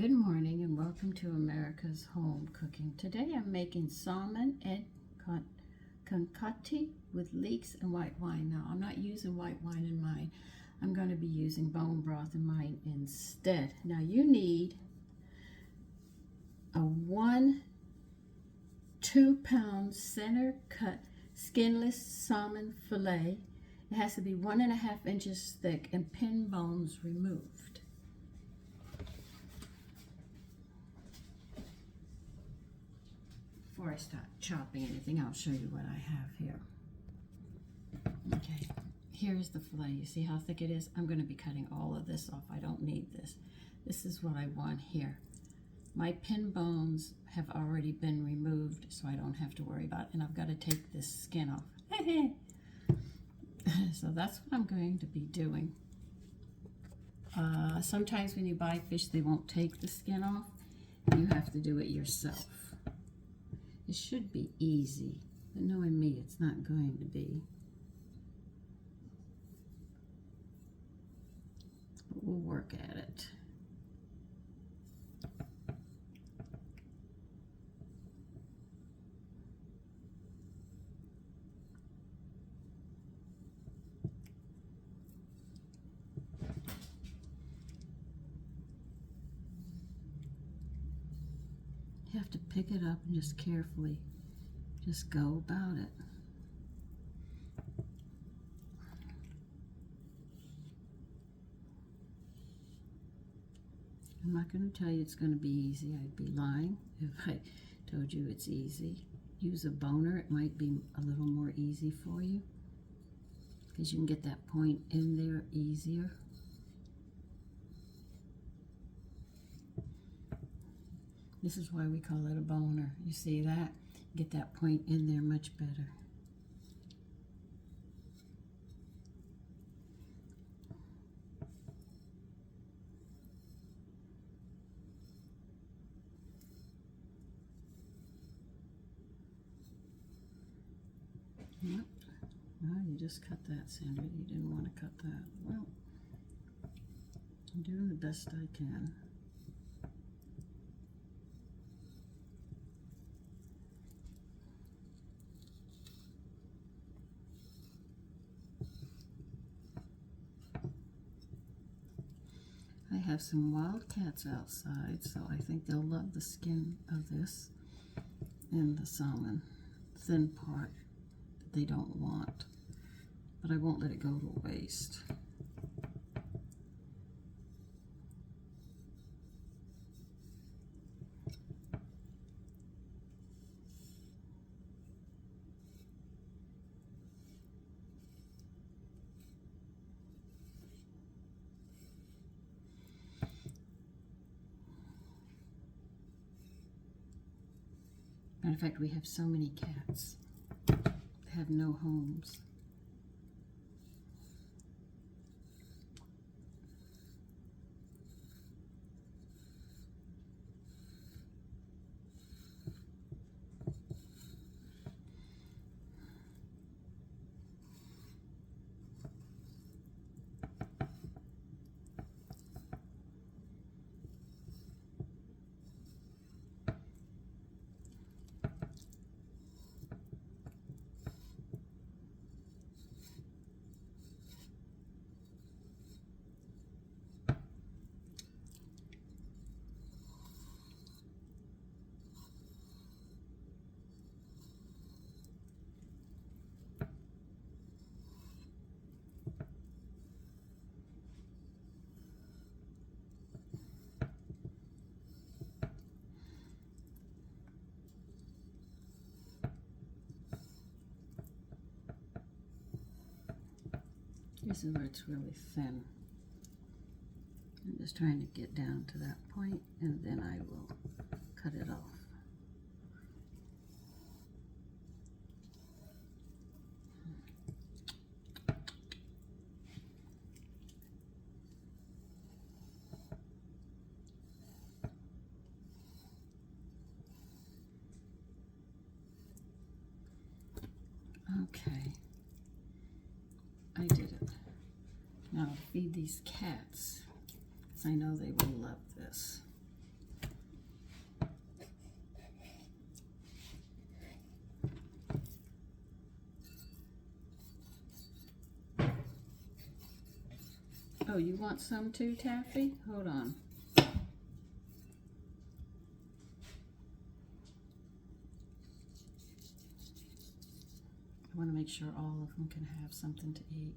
Good morning and welcome to America's Home Cooking. Today I'm making salmon and cocotte with leeks and white wine. Now I'm not using white wine in mine. I'm going to be using bone broth in mine instead. Now you need a 2-pound center cut skinless salmon fillet. It has to be 1.5 inches thick and pin bones removed. Before I start chopping anything, I'll show you what I have here. Okay, here's the fillet. You see how thick it is? I'm going to be cutting all of this off. I don't need this. This is what I want here. My pin bones have already been removed, so I don't have to worry about it. And I've got to take this skin off. So that's what I'm going to be doing. Sometimes when you buy fish, they won't take the skin off. You have to do it yourself. It should be easy, but knowing me, it's not going to be. But we'll work at it. You have to pick it up and just carefully just go about it. I'm not going to tell you it's going to be easy. I'd be lying if I told you it's easy. Use a boner. It might be a little more easy for you because you can get that point in there easier. This is why we call it a boner. You see that? Get that point in there much better. Yep. Well, you just cut that, Sandra. You didn't want to cut that. Well, I'm doing the best I can. I have some wild cats outside, so I think they'll love the skin of this and the salmon, thin part that they don't want. But I won't let it go to waste. Matter of fact, we have so many cats. They have no homes. This is where it's really thin. I'm just trying to get down to that point, and then I will cut it off. Okay. I did it. Now feed these cats, because I know they will love this. Oh, you want some too, Taffy? Hold on. I want to make sure all of them can have something to eat.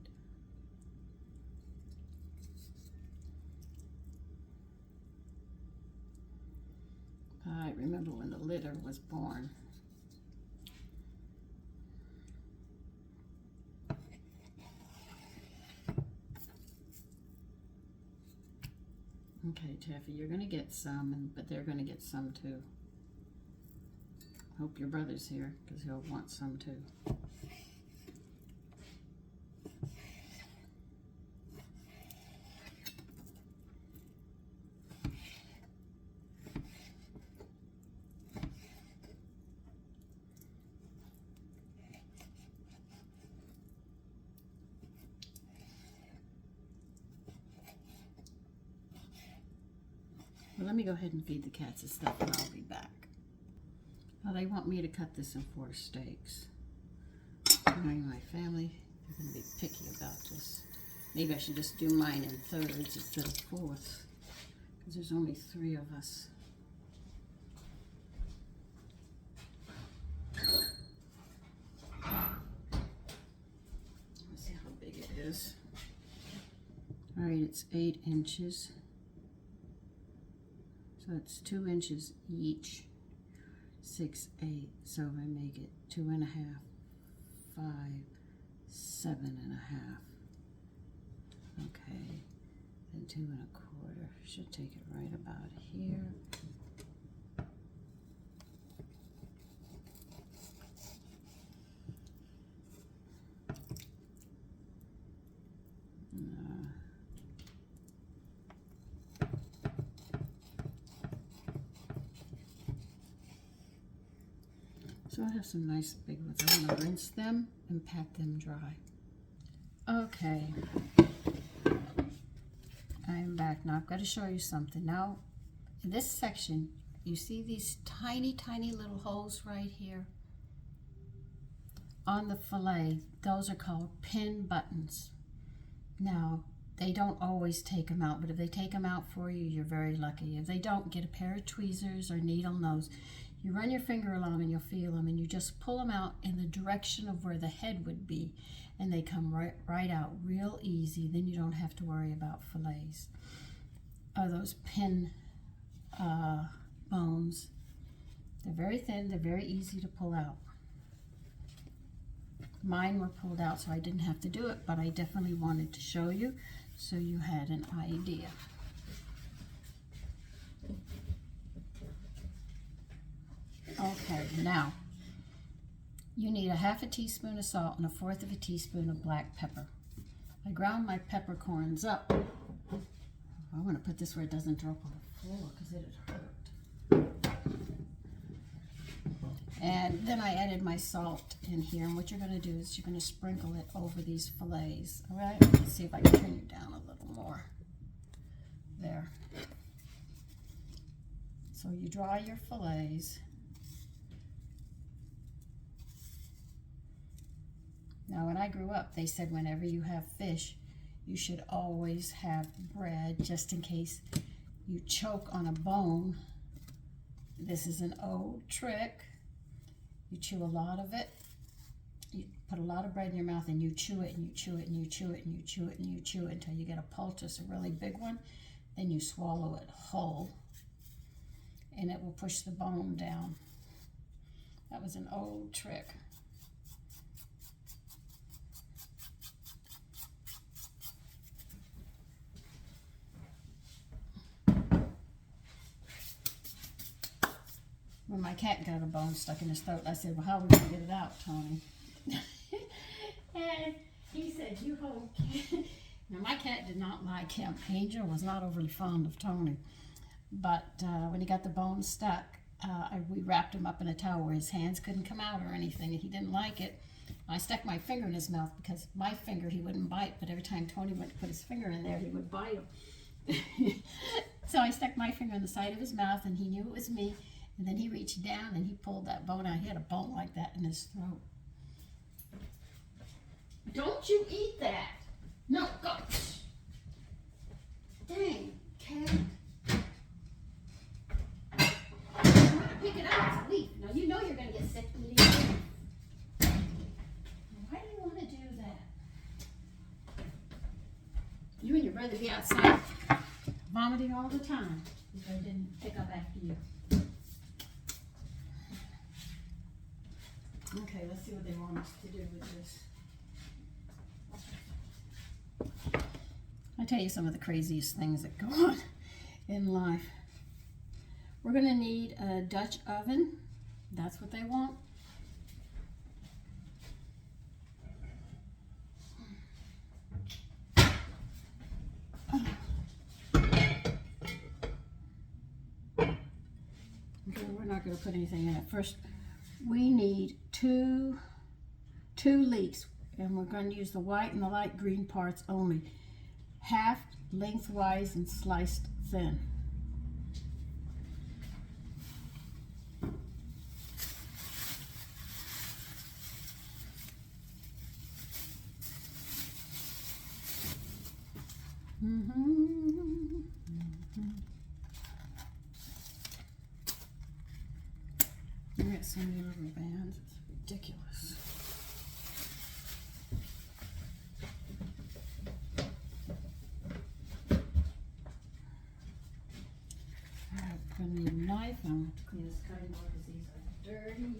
I remember when the litter was born. Okay, Taffy, you're going to get some, but they're going to get some too. Hope your brother's here, because he'll want some too. Well, let me go ahead and feed the cats and stuff, and I'll be back. Well, they want me to cut this in 4 steaks. Knowing my family, they're going to be picky about this. Maybe I should just do mine in 3rds instead of 4ths, because there's only 3 of us. Let's see how big it is. All right, it's 8 inches. So it's 2 inches each, 6, 8. So I make it 2.5, 5, 7.5. Okay, then 2 1/4. Should take it right about here. So I have some nice big ones. I want to rinse them and pat them dry. Okay, I'm back now. I've got to show you something. Now, in this section, you see these tiny, tiny little holes right here on the fillet. Those are called pin buttons. Now, they don't always take them out, but if they take them out for you, you're very lucky. If they don't, get a pair of tweezers or needle nose. You run your finger along and you'll feel them, and you just pull them out in the direction of where the head would be, and they come right out real easy. Then you don't have to worry about fillets. Those pin bones, they're very thin, they're very easy to pull out. Mine were pulled out, so I didn't have to do it, but I definitely wanted to show you so you had an idea. Okay, now you need a 1/2 teaspoon of salt and 1/4 teaspoon of black pepper. I ground my peppercorns up. I want to put this where it doesn't drop on the floor because it'd hurt. And then I added my salt in here, and what you're going to do is you're going to sprinkle it over these fillets. All right, let's see if I can turn you down a little more. There. So you dry your fillets. Now, when I grew up, they said whenever you have fish, you should always have bread, just in case you choke on a bone. This is an old trick. You chew a lot of it. You put a lot of bread in your mouth, and you chew it, and you chew it, and you chew it, and you chew it, and you chew it until you get a poultice, a really big one. Then you swallow it whole, and it will push the bone down. That was an old trick. When my cat got a bone stuck in his throat, I said, well, how are we going to get it out, Tony? And he said, you hold cat. Now, my cat did not like him. Angel was not overly fond of Tony. But when he got the bone stuck, we wrapped him up in a towel where his hands couldn't come out or anything, and he didn't like it. I stuck my finger in his mouth because my finger he wouldn't bite, but every time Tony went to put his finger in there, he would bite him. So I stuck my finger in the side of his mouth, and he knew it was me. And then he reached down and he pulled that bone out. He had a bone like that in his throat. Don't you eat that. No, go. Dang, cat. I'm gonna pick it up, it's a leaf. Now you know you're gonna get sick eating it. Why do you want to do that? You and your brother be outside vomiting all the time if I didn't pick up after you. Okay, let's see what they want us to do with this. I tell you some of the craziest things that go on in life. We're going to need a Dutch oven. That's what they want. Okay, we're not going to put anything in it. First, we need two leeks, and we're going to use the white and the light green parts only. Half lengthwise and sliced thin. I got so many rubber bands, it's ridiculous. I need a knife. I'm going to clean this cutting board because these are dirty.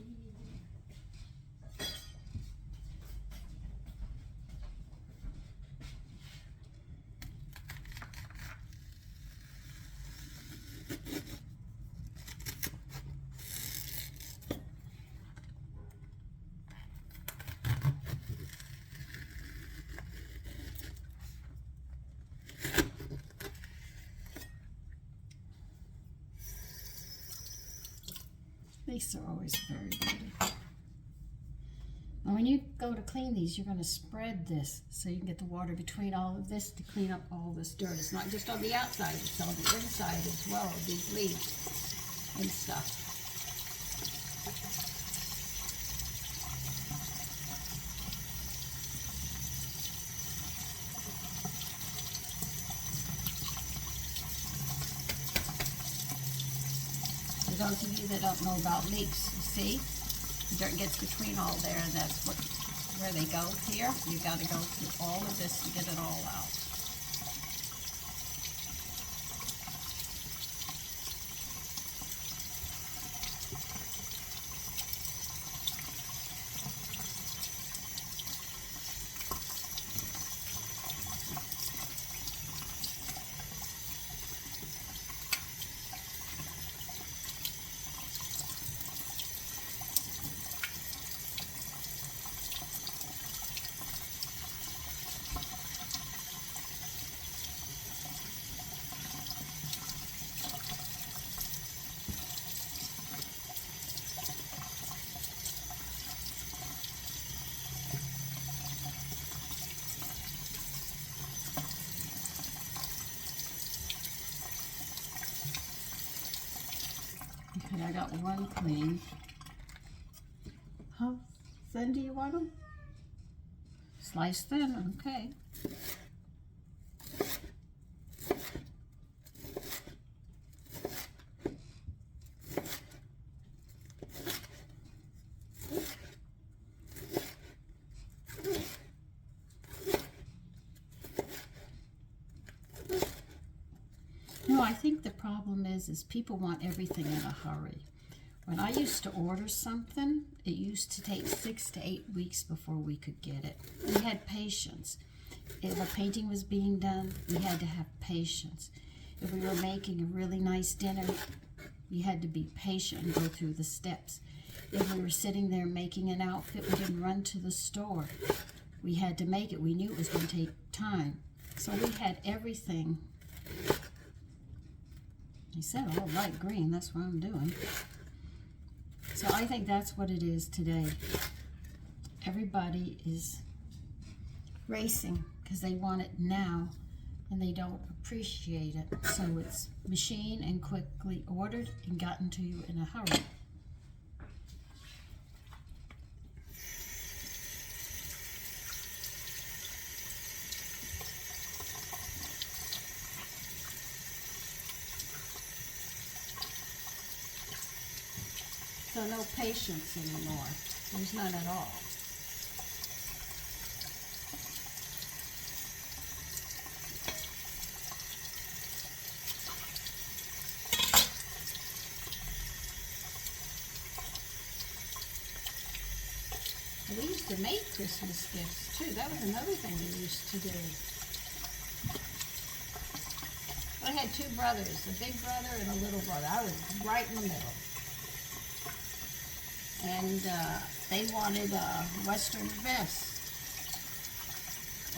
These are always very dirty. And when you go to clean these, you're going to spread this so you can get the water between all of this to clean up all this dirt. It's not just on the outside, it's on the inside as well, these leaves and stuff. For those of you that don't know about leeks, you see, the dirt gets between all there, and that's where they go here. You've got to go through all of this to get it all out. Okay, I got one clean. How thin do you want them? Slice thin, okay. No, I think the problem is people want everything in a hurry. When I used to order something, it used to take 6 to 8 weeks before we could get it. We had patience. If a painting was being done, we had to have patience. If we were making a really nice dinner, we had to be patient and go through the steps. If we were sitting there making an outfit, we didn't run to the store. We had to make it. We knew it was going to take time. So we had everything. He said all light green, that's what I'm doing. So I think that's what it is today. Everybody is racing because they want it now and they don't appreciate it. So it's machine and quickly ordered and gotten to you in a hurry. So no patience anymore. There's none at all. We used to make Christmas gifts too. That was another thing we used to do. I had two brothers, a big brother and a little brother. I was right in the middle. And they wanted a Western vest.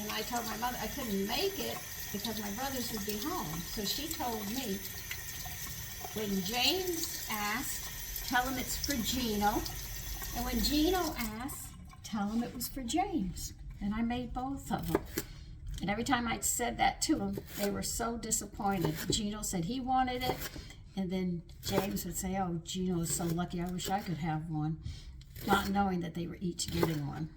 And I told my mother I couldn't make it because my brothers would be home. So she told me, when James asked, tell him it's for Gino. And when Gino asked, tell him it was for James. And I made both of them. And every time I said that to them, they were so disappointed. Gino said he wanted it. And then James would say, oh, Gino is so lucky. I wish I could have one. Not knowing that they were each getting one.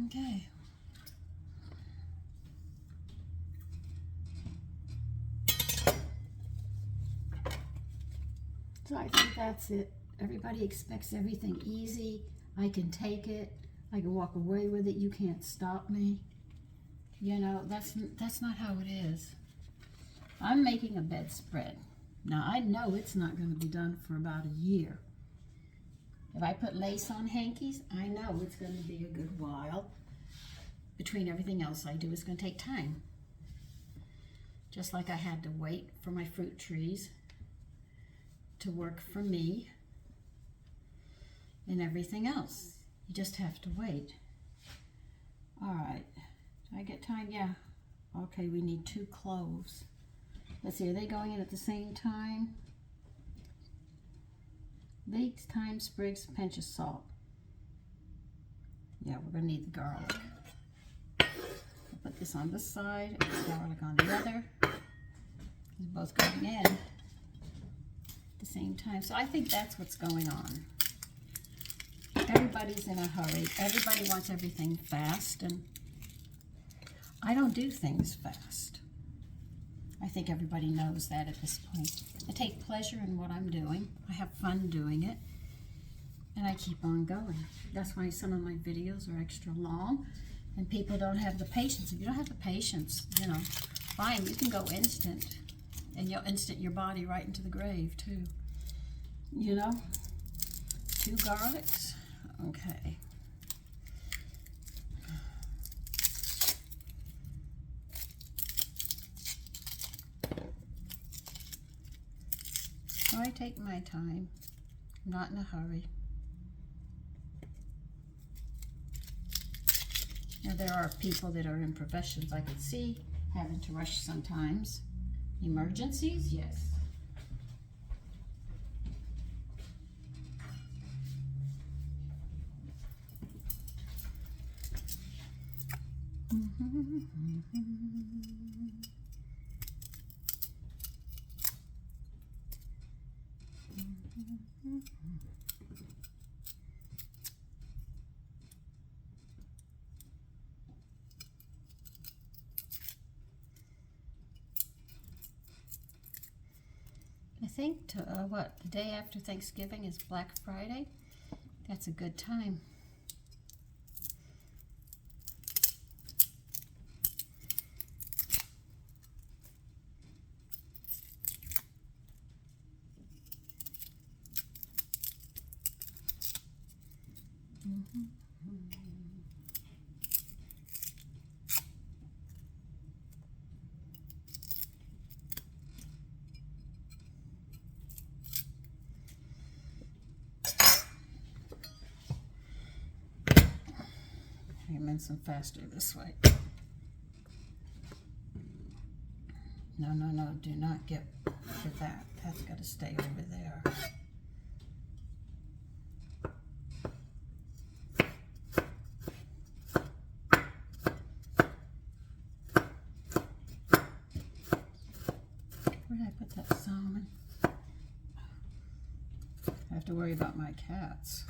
Okay. So I think that's it. Everybody expects everything easy. I can take it. I can walk away with it. You can't stop me. You know, that's not how it is. I'm making a bedspread. Now I know it's not going to be done for about a year. If I put lace on hankies, I know it's going to be a good while. Between everything else I do, it's going to take time. Just like I had to wait for my fruit trees to work for me and everything else. You just have to wait. All right. Do I get time? Yeah. Okay, we need 2 cloves. Let's see, are they going in at the same time? Leeks, thyme, sprigs, a pinch of salt. Yeah, we're going to need the garlic. I'll put this on this side and the garlic on the other. They're both going in at the same time. So I think that's what's going on. Everybody's in a hurry. Everybody wants everything fast, and I don't do things fast. I think everybody knows that at this point. I take pleasure in what I'm doing. I have fun doing it, and I keep on going. That's why some of my videos are extra long, and people don't have the patience. If you don't have the patience, you know, fine, you can go instant, and you'll instant your body right into the grave too. You know, 2 garlics. Okay. So I take my time. I'm not in a hurry. Now there are people that are in professions I could see having to rush sometimes. Emergencies, yes. I think the day after Thanksgiving is Black Friday. That's a good time. I mince them faster this way. No, no, no, do not get to that. That's got to stay over there. Where did I put that salmon? I have to worry about my cats.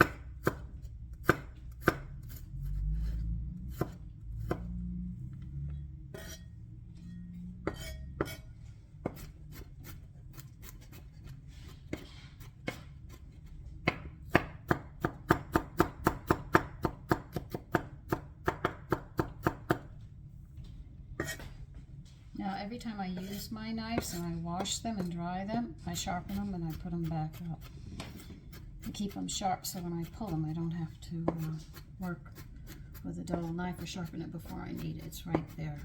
Now, every time I use my knives and I wash them and dry them, I sharpen them and I put them back up to keep them sharp, so when I pull them, I don't have to work with a dull knife or sharpen it before I need it. It's right there.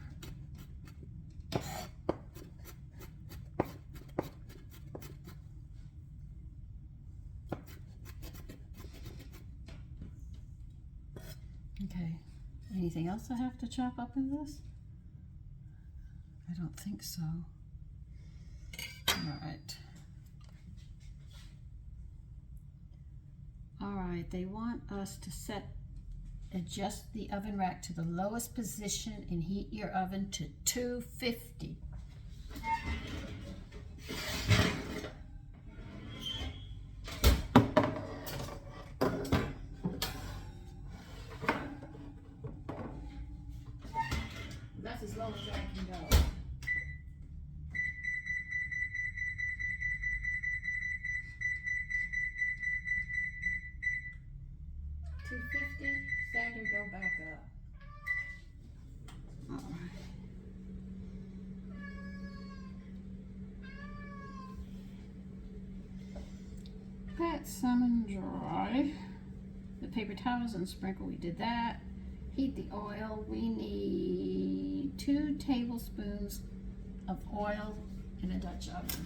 Okay, anything else I have to chop up in this? I don't think so. All right, they want us to adjust the oven rack to the lowest position and heat your oven to 250. That's as low as I can go. Sander, go back up. All right. Pat salmon dry. The paper towels and sprinkle, we did that. Heat the oil. We need 2 tablespoons of oil in a Dutch oven.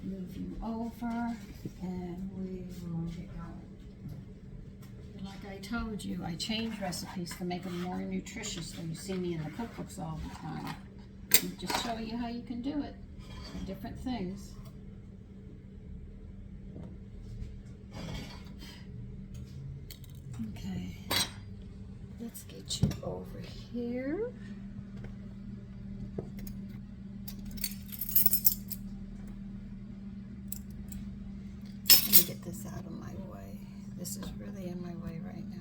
Move you over and we will get going. And like I told you, I change recipes to make them more nutritious, so you see me in the cookbooks all the time. And just show you how you can do it with different things. Okay, let's get you over here. Get this out of my way. This is really in my way right now.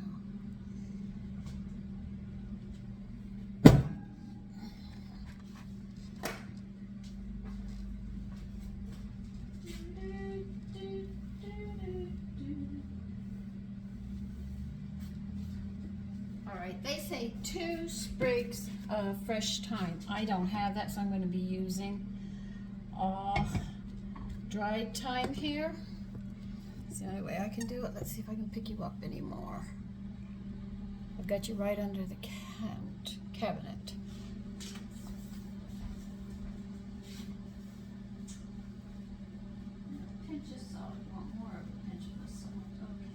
All right, they say 2 sprigs of fresh thyme. I don't have that, so I'm going to be using dried thyme here. It's the only way I can do it. Let's see if I can pick you up anymore. I've got you right under the cabinet. Pinch of salt. You want more of a pinch of the salt. Okay.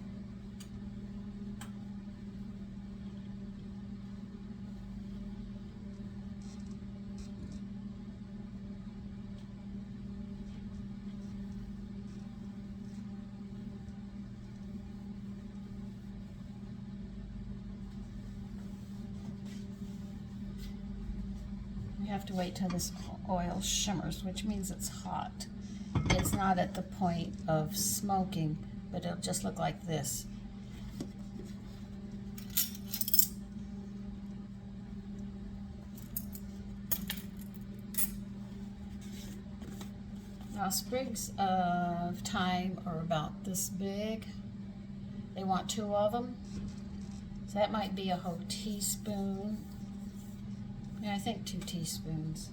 You have to wait till this oil shimmers, which means it's hot. It's not at the point of smoking, but it'll just look like this. Now, sprigs of thyme are about this big. They want 2 of them. So that might be a whole teaspoon. Yeah, I think 2 teaspoons.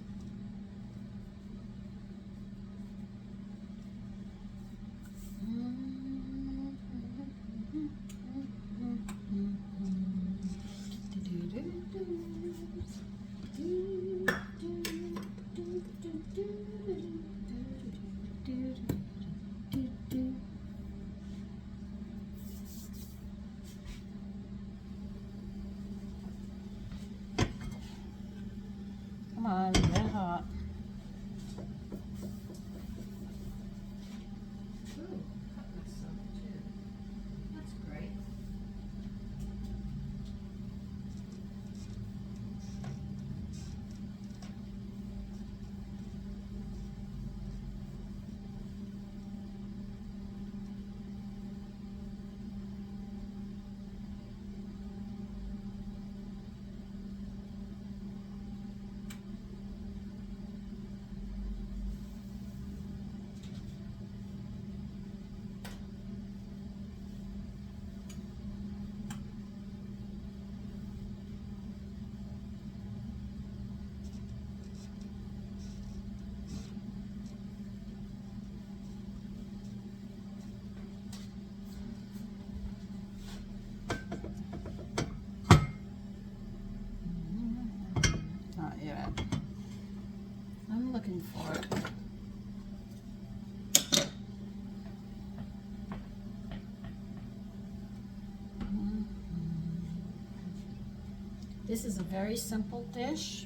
This is a very simple dish,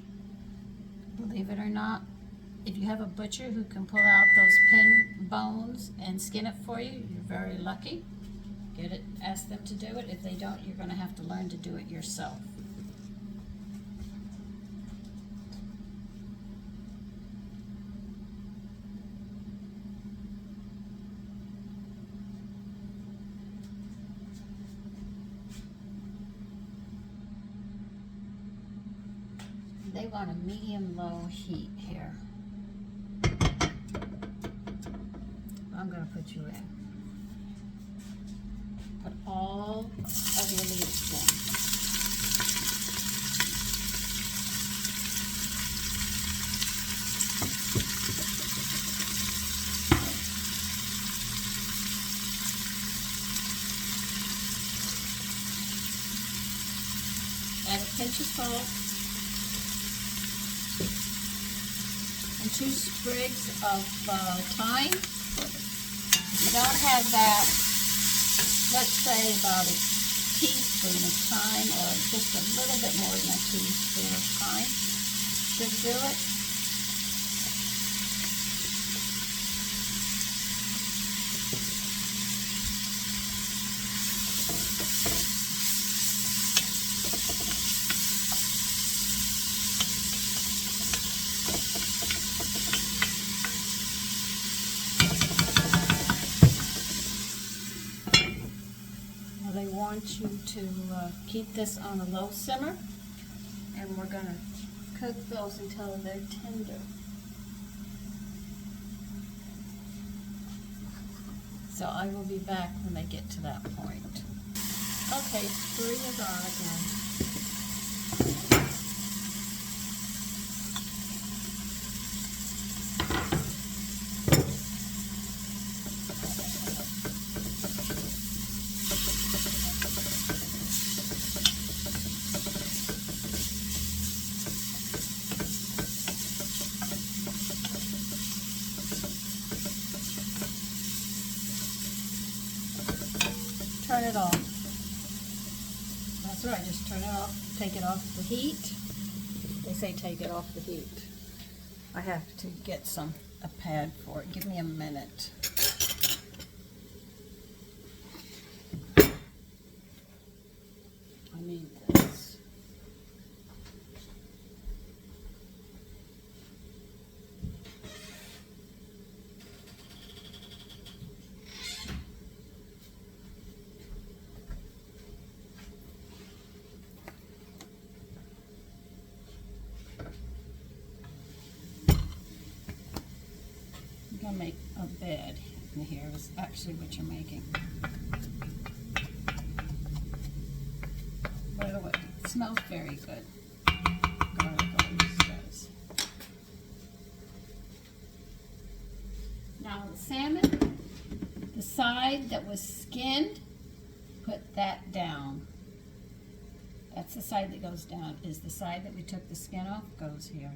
believe it or not. If you have a butcher who can pull out those pin bones and skin it for you, you're very lucky. Get it, ask them to do it. If they don't, you're going to have to learn to do it yourself. They want a medium-low heat here. I'm going to put you in. Put all of your leeks in. Add a pinch of salt. And 2 sprigs of thyme. If you don't have that, let's say about a teaspoon of thyme, or just a little bit more than a teaspoon of thyme should do it. They want you to keep this on a low simmer, and we're going to cook those until they're tender. So I will be back when they get to that point. Okay, stir your garlic in. Turn it off. That's right, just turn it off. Take it off the heat. They say take it off the heat. I have to get a pad for it. Give me a minute. I need this. I'm gonna make a bed in here. Is actually what you're making. By the way, it smells very good. Garlic always does. Now the salmon, the side that was skinned, put that down. That's the side that goes down. Is the side that we took the skin off, goes here.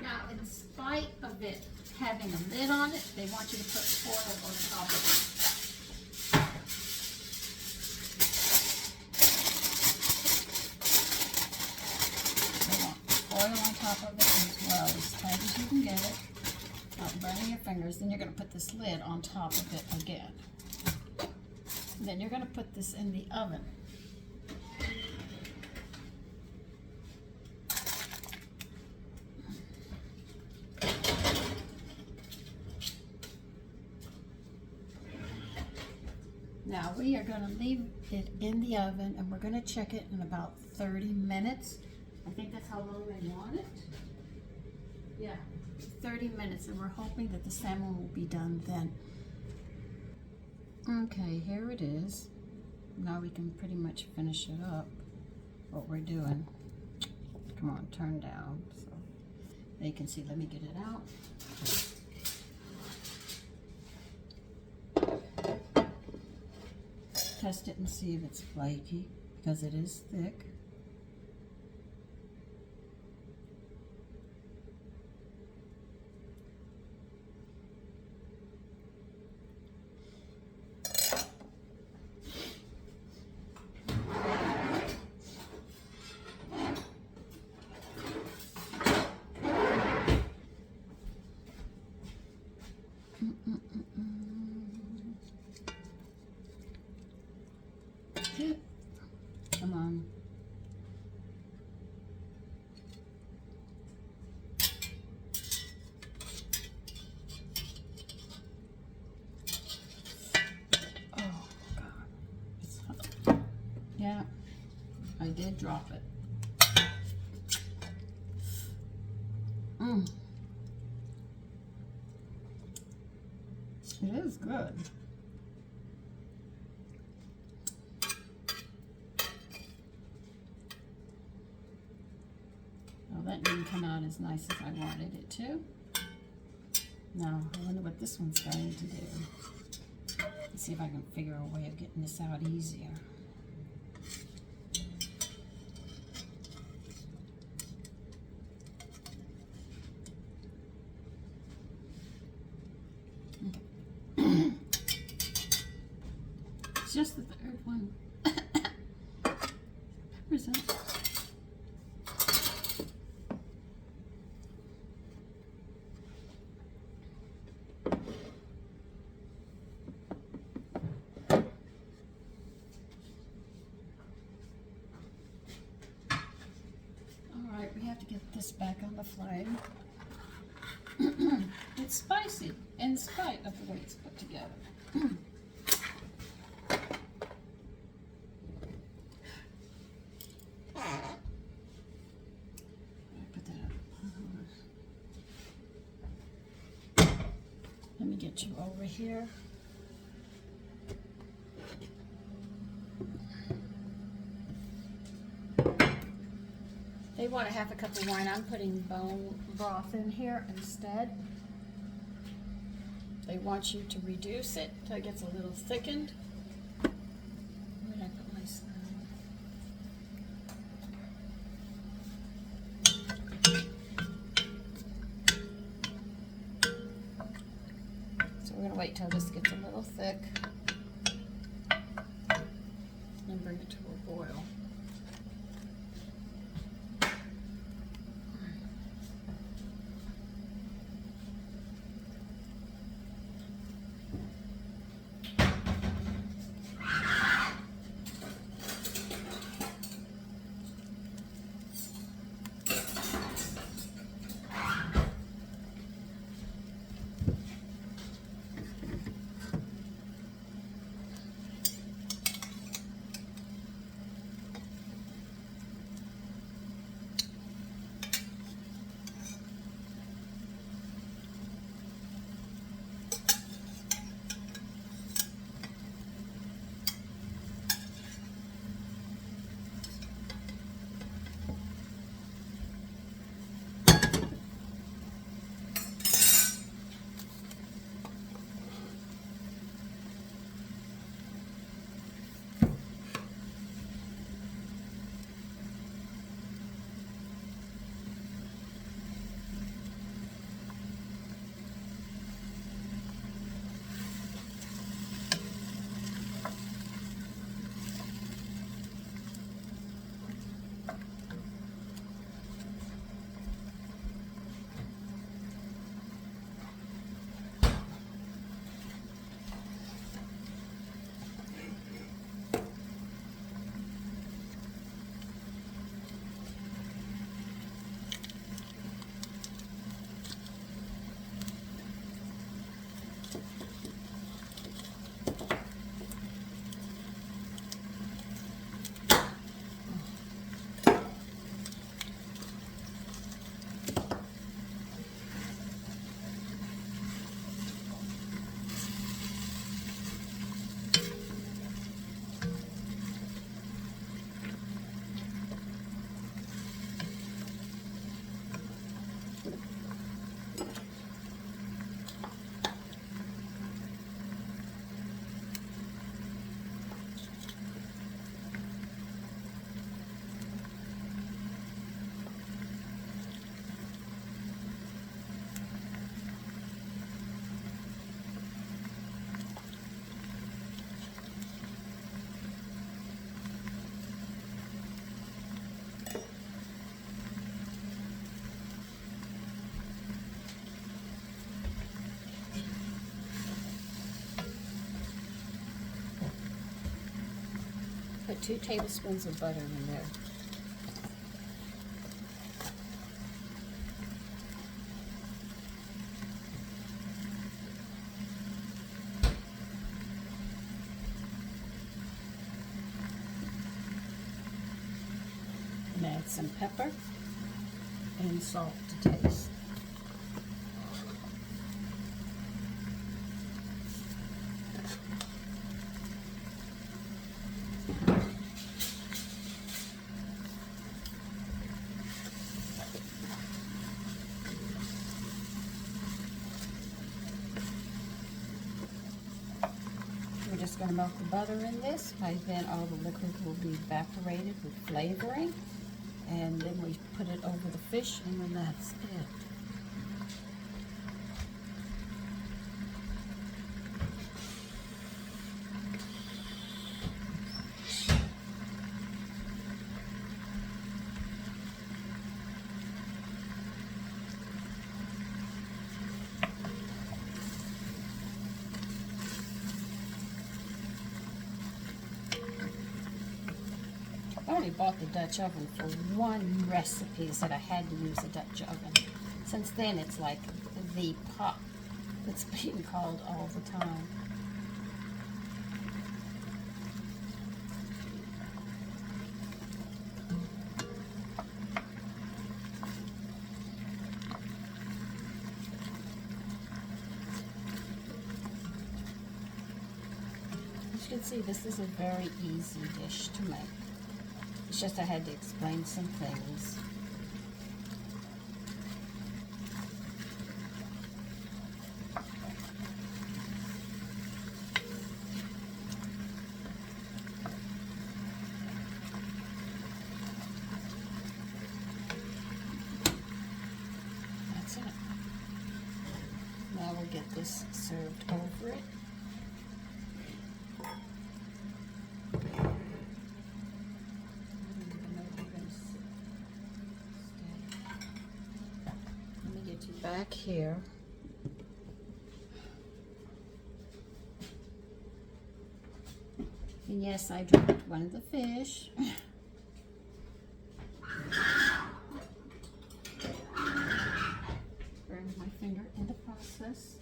Now, in spite of it having a lid on it, they want you to put foil on top of it. They want foil on top of it as well, as tight as you can get it, not burning your fingers. Then you're going to put this lid on top of it again. And then you're going to put this in the oven. Now we are going to leave it in the oven, and we're going to check it in about 30 minutes. I think that's how long they want it. Yeah, 30 minutes, and we're hoping that the salmon will be done then. Okay, here it is. Now we can pretty much finish it up, what we're doing. Come on, turn down so they can see. Let me get it out. test it and see if it's flaky, because it is thick. Yep. Come on. Oh, God. It's hot. Yeah, I did drop it. It is good. Well, that didn't come out as nice as I wanted it to. Now, I wonder what this one's going to do. Let's see if I can figure a way of getting this out easier. It's just the third one. Where's that? Alright, we have to get this back on the flame. It's spicy in spite of the way it's put together. Let me get you over here. They want a half a cup of wine. I'm putting bone broth in here instead. They want you to reduce it till it gets a little thickened. Where did I put my spoon? We're going to wait till this gets a little thick and bring it to a boil. 2 tablespoons of butter in there. And add some pepper and salt to taste. We're just going to melt the butter in this. By then all the liquid will be evaporated with flavoring. And then we put it over the fish, and then that's it. I only bought the Dutch oven for one recipe, said I had to use a Dutch oven. Since then, it's like the pot that's being called all the time. As you can see, this is a very easy dish to make. It's just I had to explain some things. That's it. Now we'll get this served over it. Back here. And yes, I dropped one of the fish. Burned my finger in the process.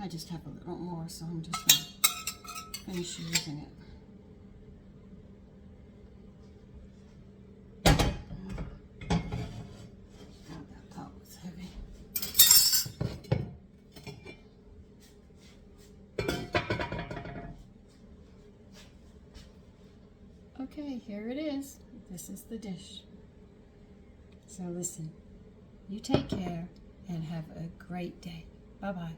I just have a little more, so I'm just going to finish using it. God, that pot was heavy. Okay, here it is. This is the dish. So listen, you take care and have a great day. Bye-bye.